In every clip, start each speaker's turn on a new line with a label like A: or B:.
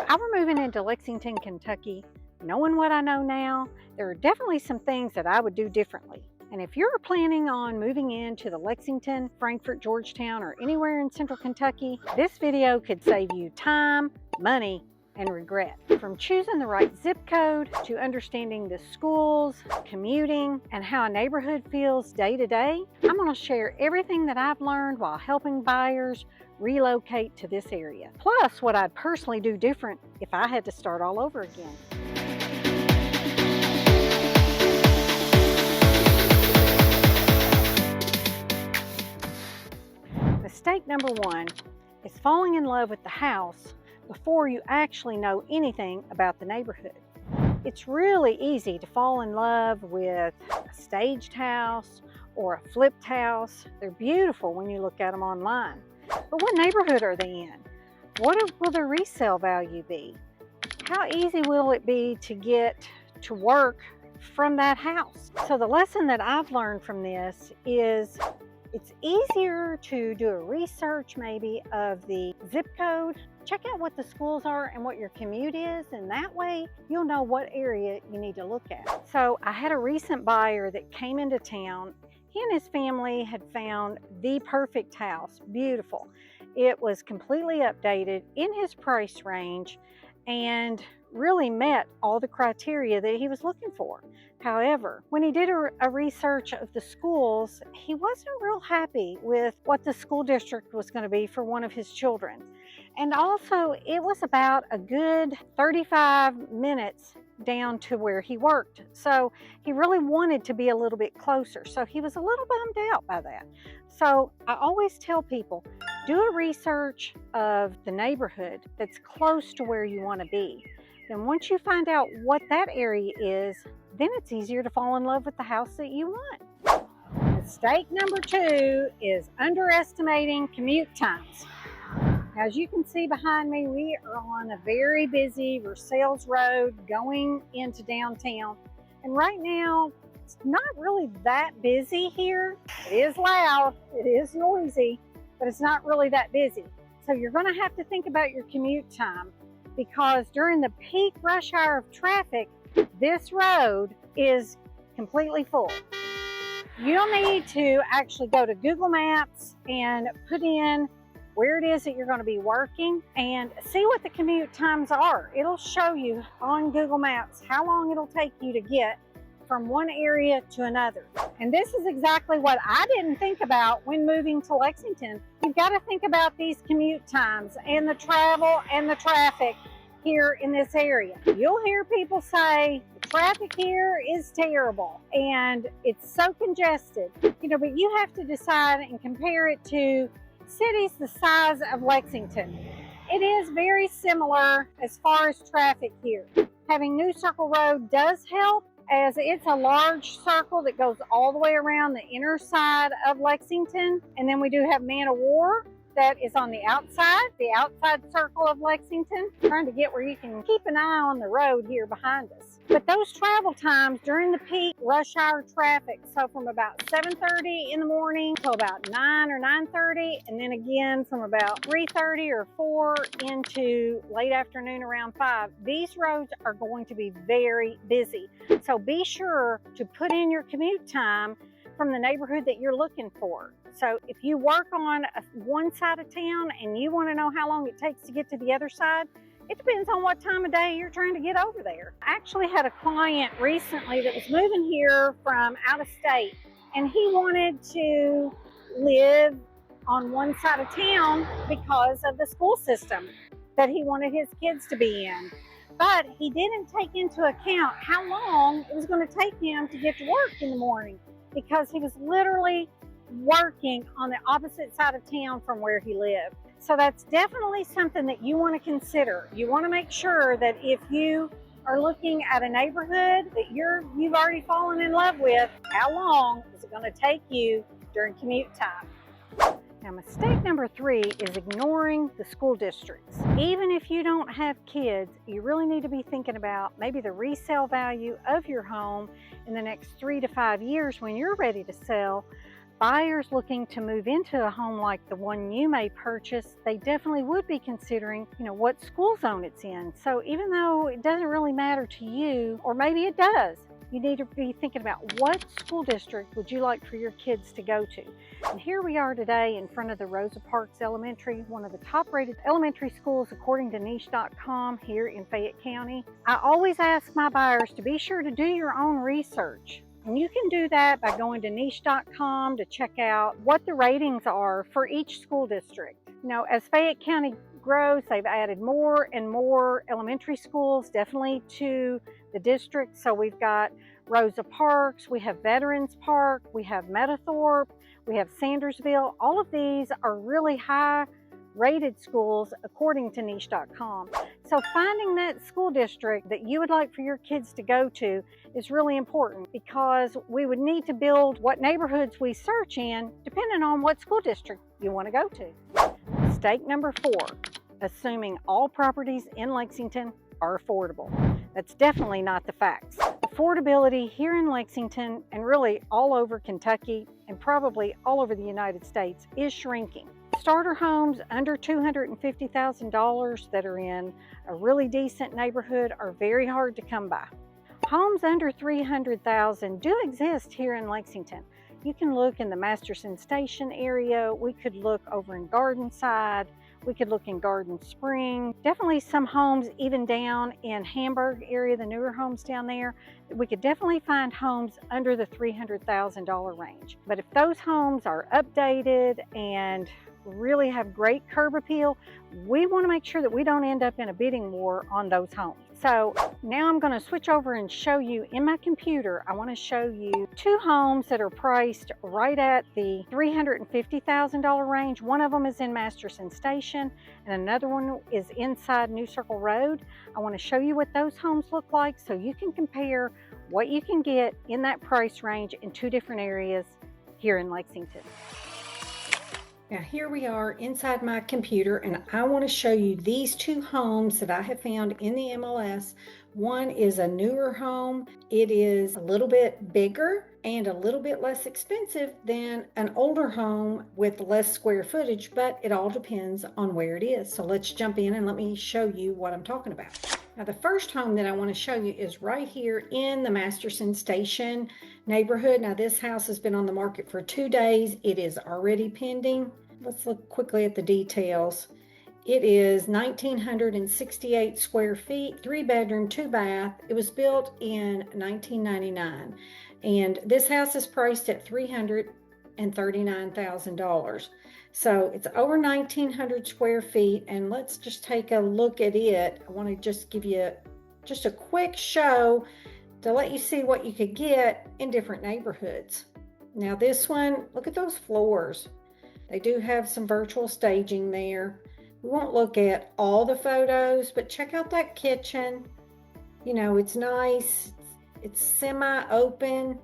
A: I were moving into Lexington, Kentucky, knowing what I know now, there are definitely some things that I would do differently. And if you're planning on moving into the Lexington, Frankfort, Georgetown, or anywhere in central Kentucky, this video could save you time, money, and regret. From choosing the right zip code to understanding the schools, commuting, and how a neighborhood feels day to day, I'm going to share everything that I've learned while helping buyers relocate to this area. Plus, what I'd personally do different if I had to start all over again. Mistake number one is falling in love with the house before you actually know anything about the neighborhood. It's really easy to fall in love with a staged house or a flipped house. They're beautiful when you look at them online. But what neighborhood are they in? What will their resale value be? How easy will it be to get to work from that house? So the lesson that I've learned from this is it's easier to do a research maybe of the zip code. Check out what the schools are and what your commute is, and that way you'll know what area you need to look at. So I had a recent buyer that came into town. He and his family had found the perfect house, beautiful. It was completely updated in his price range and really met all the criteria that he was looking for. However, when he did a research of the schools, he wasn't real happy with what the school district was going to be for one of his children. And also, it was about a good 35 minutes down to where he worked. So he really wanted to be a little bit closer. So he was a little bummed out by that. So I always tell people, do a research of the neighborhood that's close to where you want to be. Then once you find out what that area is, then it's easier to fall in love with the house that you want. Mistake number two is underestimating commute times. As you can see behind me, we are on a very busy Versailles Road going into downtown. And right now, it's not really that busy here. It is loud, it is noisy, but it's not really that busy. So you're going to have to think about your commute time, because during the peak rush hour of traffic, this road is completely full. You'll need to actually go to Google Maps and put in where it is that you're going to be working and see what the commute times are. It'll show you on Google Maps how long it'll take you to get from one area to another. And this is exactly what I didn't think about when moving to Lexington. You've got to think about these commute times and the travel and the traffic here in this area. You'll hear people say the traffic here is terrible and it's so congested, but you have to decide and compare it to cities the size of Lexington. It is very similar as far as traffic here. Having New Circle Road does help, as it's a large circle that goes all the way around the inner side of Lexington. And then we do have Man of War that is on the outside circle of Lexington, trying to get where you can keep an eye on the road here behind us. But those travel times during the peak rush hour traffic, so from about 7:30 in the morning to about 9 or 9:30, and then again from about 3:30 or 4 into late afternoon around 5, these roads are going to be very busy. So be sure to put in your commute time from the neighborhood that you're looking for. So if you work on one side of town and you want to know how long it takes to get to the other side, it depends on what time of day you're trying to get over there. I actually had a client recently that was moving here from out of state, and he wanted to live on one side of town because of the school system that he wanted his kids to be in. But he didn't take into account how long it was going to take him to get to work in the morning, because he was literally working on the opposite side of town from where he lived. So that's definitely something that you want to consider. You want to make sure that if you are looking at a neighborhood that you've already fallen in love with, how long is it going to take you during commute time? Now, mistake number three is ignoring the school districts. Even if you don't have kids, you really need to be thinking about maybe the resale value of your home in the next 3 to 5 years when you're ready to sell. Buyers looking to move into a home like the one you may purchase, they definitely would be considering, what school zone it's in. So even though it doesn't really matter to you, or maybe it does, you need to be thinking about what school district would you like for your kids to go to. And here we are today in front of the Rosa Parks Elementary, one of the top rated elementary schools according to niche.com here in Fayette County. I always ask my buyers to be sure to do your own research. And you can do that by going to niche.com to check out what the ratings are for each school district. As Fayette County grows, they've added more and more elementary schools, definitely to the district. So we've got Rosa Parks, we have Veterans Park, we have Metathorpe, we have Sandersville. All of these are really high rated schools according to niche.com. So finding that school district that you would like for your kids to go to is really important, because we would need to build what neighborhoods we search in depending on what school district you want to go to. Mistake number 4, assuming all properties in Lexington are affordable. That's definitely not the facts. Affordability here in Lexington, and really all over Kentucky and probably all over the United States, is shrinking. Starter homes under $250,000 that are in a really decent neighborhood are very hard to come by. Homes under $300,000 do exist here in Lexington. You can look in the Masterson Station area. We could look over in Gardenside. We could look in Garden Spring. Definitely some homes even down in Hamburg area, the newer homes down there. We could definitely find homes under the $300,000 range. But if those homes are updated and really have great curb appeal, we want to make sure that we don't end up in a bidding war on those homes. So now I'm going to switch over and show you in my computer. I want to show you 2 homes that are priced right at the $350,000 range. One of them is in Masterson Station and another one is inside New Circle Road. I want to show you what those homes look like so you can compare what you can get in that price range in 2 different areas here in Lexington. Now here we are inside my computer, and I want to show you these 2 homes that I have found in the MLS. One is a newer home. It is a little bit bigger and a little bit less expensive than an older home with less square footage, but it all depends on where it is. So let's jump in and let me show you what I'm talking about. Now the first home that I want to show you is right here in the Masterson Station neighborhood. Now this house has been on the market for 2 days. It is already pending. Let's look quickly at the details. It is 1,968 square feet, 3 bedroom, 2 bath. It was built in 1999. And this house is priced at $339,000. So it's over 1,900 square feet. And let's just take a look at it. I want to just give you just a quick show to let you see what you could get in different neighborhoods. Now this one, look at those floors. They do have some virtual staging there. We won't look at all the photos, but check out that kitchen. It's nice. It's semi-open,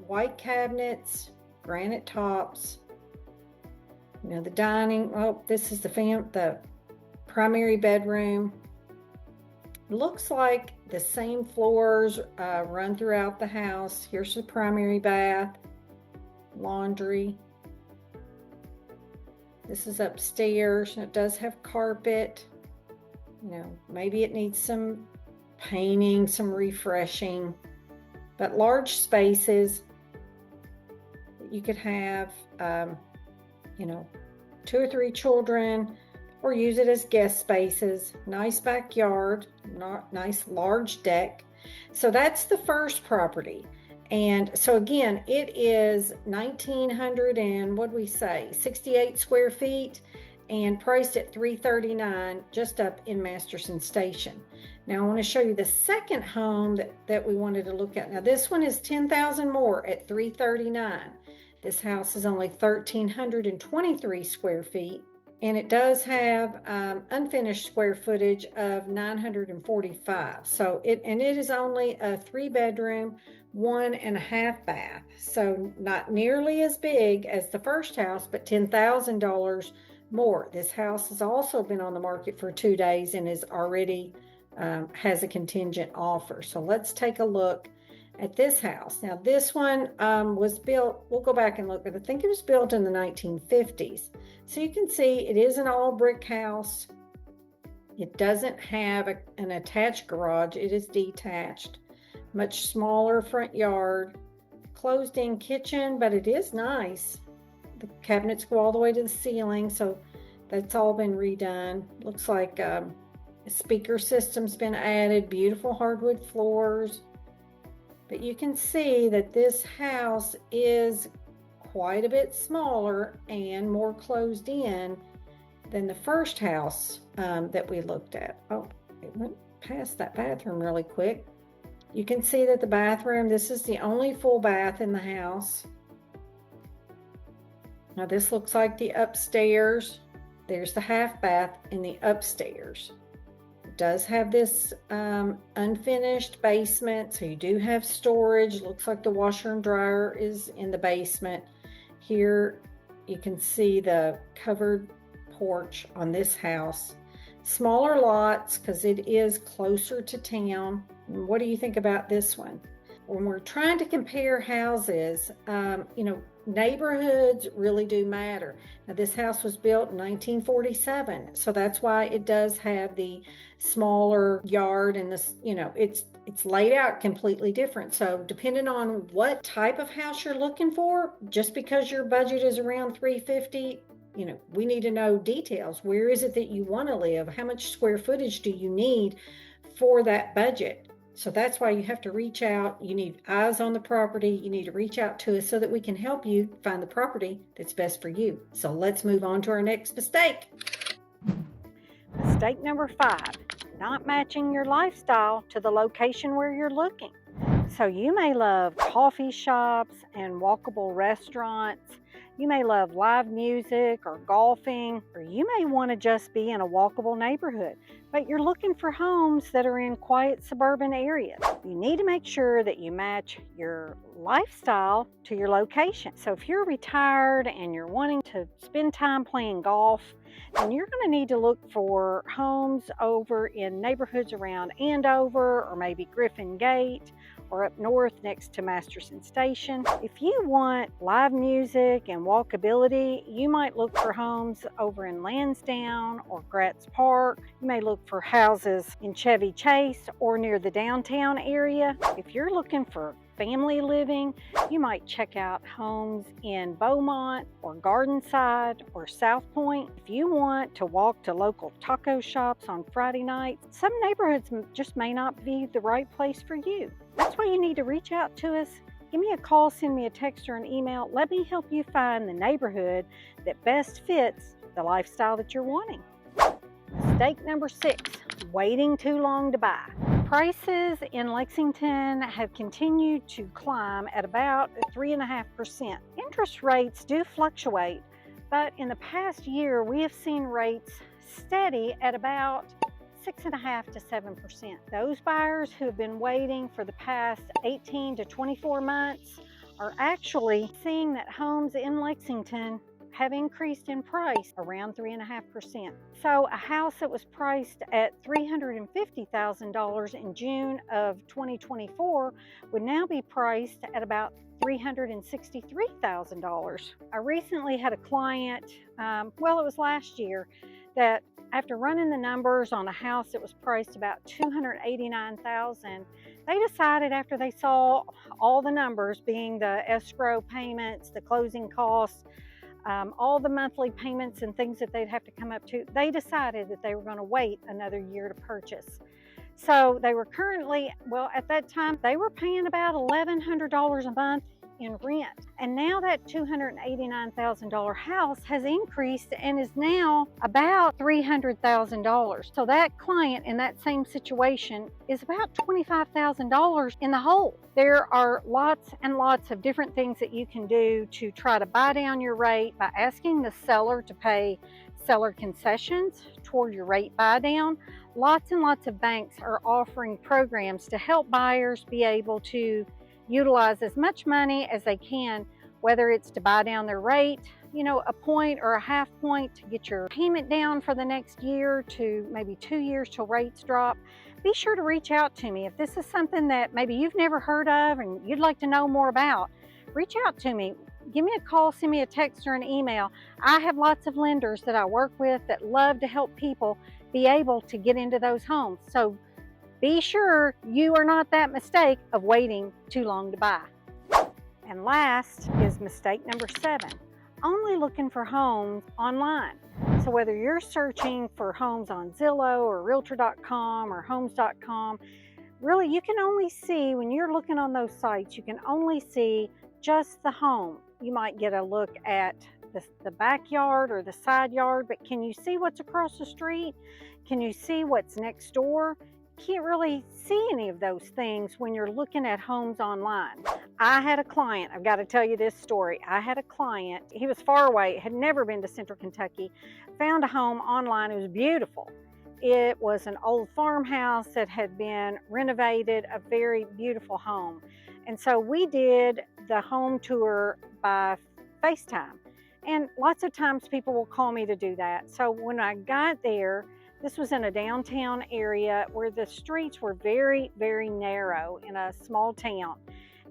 A: white cabinets, granite tops. The dining, this is the primary bedroom. Looks like the same floors run throughout the house. Here's the primary bath, laundry. This is upstairs, and it does have carpet. Maybe it needs some painting, some refreshing, but large spaces. You could have, 2 or 3 children, or use it as guest spaces. Nice backyard, nice large deck. So that's the first property. And so again, it is 1,968 square feet and priced at $339, just up in Masterson Station. Now I want to show you the second home that we wanted to look at. Now this one is $10,000 more at $339. This house is only 1,323 square feet, and it does have unfinished square footage of 945. So it is only a 3 bedroom, 1.5 bath. So not nearly as big as the first house, but $10,000 more. This house has also been on the market for 2 days and is already has a contingent offer. So let's take a look at this house. Now this one was built, we'll go back and look, but I think it was built in the 1950s. So you can see it is an all brick house. It doesn't have an attached garage, it is detached. Much smaller front yard, closed in kitchen, but it is nice. The cabinets go all the way to the ceiling, so that's all been redone. Looks like a speaker system's been added, beautiful hardwood floors. But you can see that this house is quite a bit smaller and more closed in than the first house that we looked at. Oh, it went past that bathroom really quick. You can see that the bathroom, this is the only full bath in the house. Now this looks like the upstairs. There's the half bath in the upstairs. It does have this unfinished basement, so you do have storage. Looks like the washer and dryer is in the basement. Here you can see the covered porch on this house. Smaller lots because it is closer to town. What do you think about this one? When we're trying to compare houses, neighborhoods really do matter. Now this house was built in 1947, so that's why it does have the smaller yard and this, it's laid out completely different. So depending on what type of house you're looking for, just because your budget is around $350, we need to know details. Where is it that you want to live? How much square footage do you need for that budget? So that's why you have to reach out. You need eyes on the property. You need to reach out to us so that we can help you find the property that's best for you. So let's move on to our next mistake. Mistake number 5, not matching your lifestyle to the location where you're looking. So you may love coffee shops and walkable restaurants. You may love live music or golfing, or you may want to just be in a walkable neighborhood, but you're looking for homes that are in quiet suburban areas. You need to make sure that you match your lifestyle to your location. So if you're retired and you're wanting to spend time playing golf, then you're going to need to look for homes over in neighborhoods around Andover or maybe Griffin Gate, or up north next to Masterson Station. If you want live music and walkability, you might look for homes over in Lansdowne or Gratz Park. You may look for houses in Chevy Chase or near the downtown area. If you're looking for family living, you might check out homes in Beaumont or Gardenside or South Point. If you want to walk to local taco shops on Friday nights, some neighborhoods just may not be the right place for you. That's why you need to reach out to us. Give me a call, send me a text or an email. Let me help you find the neighborhood that best fits the lifestyle that you're wanting. Mistake number 6, waiting too long to buy. Prices in Lexington have continued to climb at about 3.5%. Interest rates do fluctuate, but in the past year, we have seen rates steady at about 6.5% to 7%. Those buyers who have been waiting for the past 18 to 24 months are actually seeing that homes in Lexington have increased in price around 3.5%. So a house that was priced at $350,000 in June of 2024 would now be priced at about $363,000. I recently had a client, it was last year, that after running the numbers on a house that was priced about $289,000, they decided after they saw all the numbers, being the escrow payments, the closing costs, all the monthly payments and things that they'd have to come up to, they decided that they were going to wait another year to purchase. So they were currently, at that time, they were paying about $1,100 a month in rent. And now that $289,000 house has increased and is now about $300,000. So that client in that same situation is about $25,000 in the hole. There are lots and lots of different things that you can do to try to buy down your rate by asking the seller to pay seller concessions toward your rate buy down. Lots and lots of banks are offering programs to help buyers be able to utilize as much money as they can, whether it's to buy down their rate, a point or a half point to get your payment down for the next year to maybe 2 years till rates drop, be sure to reach out to me. If this is something that maybe you've never heard of and you'd like to know more about, reach out to me. Give me a call, send me a text or an email. I have lots of lenders that I work with that love to help people be able to get into those homes. So be sure you are not that mistake of waiting too long to buy. And last is mistake number 7, only looking for homes online. So whether you're searching for homes on Zillow or Realtor.com or Homes.com, really you can only see, when you're looking on those sites, you can only see just the home. You might get a look at the backyard or the side yard, but can you see what's across the street? Can you see what's next door? Can't really see any of those things when you're looking at homes online. I had a client, I've got to tell you this story. I had a client, he was far away, had never been to Central Kentucky, found a home online. It was beautiful. It was an old farmhouse that had been renovated, a very beautiful home. And so we did the home tour by FaceTime. And lots of times people will call me to do that. So when I got there, this was in a downtown area where the streets were very, very narrow in a small town.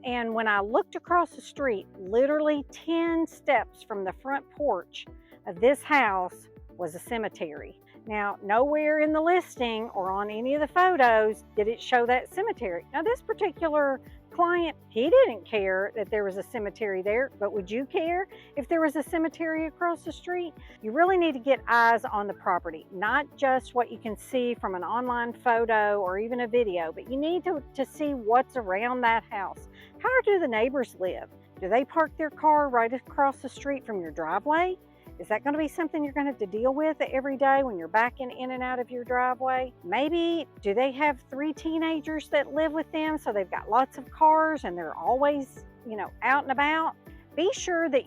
A: And when I looked across the street, literally 10 steps from the front porch of this house was a cemetery. Now, nowhere in the listing or on any of the photos did it show that cemetery. Now, this particular client, he didn't care that there was a cemetery there, but would you care if there was a cemetery across the street? You really need to get eyes on the property, not just what you can see from an online photo or even a video, but you need to see what's around that house. How do the neighbors live? Do they park their car right across the street from your driveway? Is that going to be something you're going to have to deal with every day when you're backing in and out of your driveway? Maybe, do they have 3 teenagers that live with them, so they've got lots of cars and they're always, out and about? Be sure that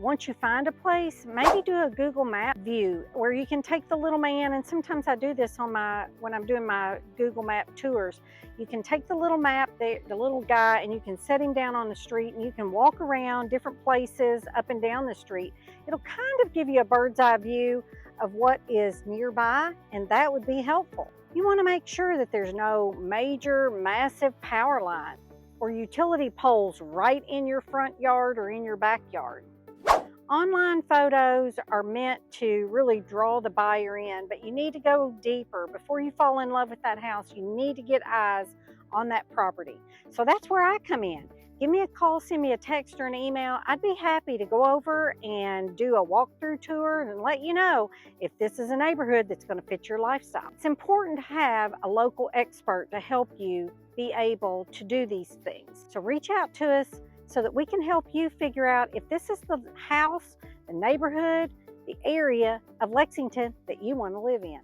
A: once you find a place, maybe do a Google Map view where you can take the little man, and sometimes I do this when I'm doing my Google Map tours. You can take the little map, the little guy, and you can set him down on the street and you can walk around different places up and down the street. It'll kind of give you a bird's eye view of what is nearby, and that would be helpful. You want to make sure that there's no major, massive power line or utility poles right in your front yard or in your backyard. Online photos are meant to really draw the buyer in, but you need to go deeper. Before you fall in love with that house, you need to get eyes on that property. So that's where I come in. Give me a call, send me a text or an email. I'd be happy to go over and do a walkthrough tour and let you know if this is a neighborhood that's going to fit your lifestyle. It's important to have a local expert to help you be able to do these things. So reach out to us so that we can help you figure out if this is the house, the neighborhood, the area of Lexington that you want to live in.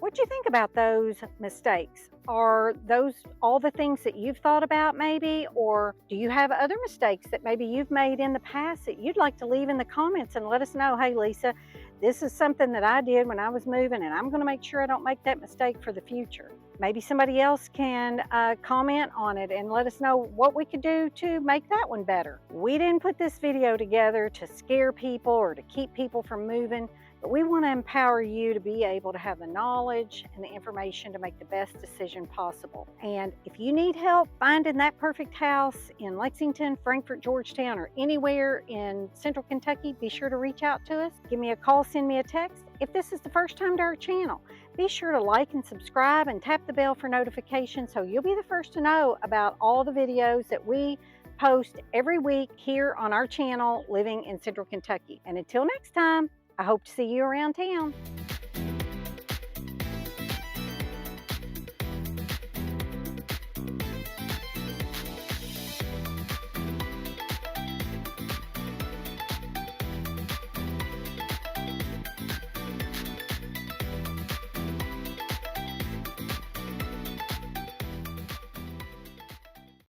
A: What do you think about those mistakes? Are those all the things that you've thought about maybe? Or do you have other mistakes that maybe you've made in the past that you'd like to leave in the comments and let us know, hey Lisa, this is something that I did when I was moving and I'm going to make sure I don't make that mistake for the future. Maybe somebody else can comment on it and let us know what we could do to make that one better. We didn't put this video together to scare people or to keep people from moving, but we want to empower you to be able to have the knowledge and the information to make the best decision possible. And if you need help finding that perfect house in Lexington, Frankfort, Georgetown, or anywhere in Central Kentucky, be sure to reach out to us. Give me a call, send me a text. If this is the first time to our channel, be sure to like and subscribe and tap the bell for notifications so you'll be the first to know about all the videos that we post every week here on our channel, Living in Central Kentucky. And until next time, I hope to see you around town.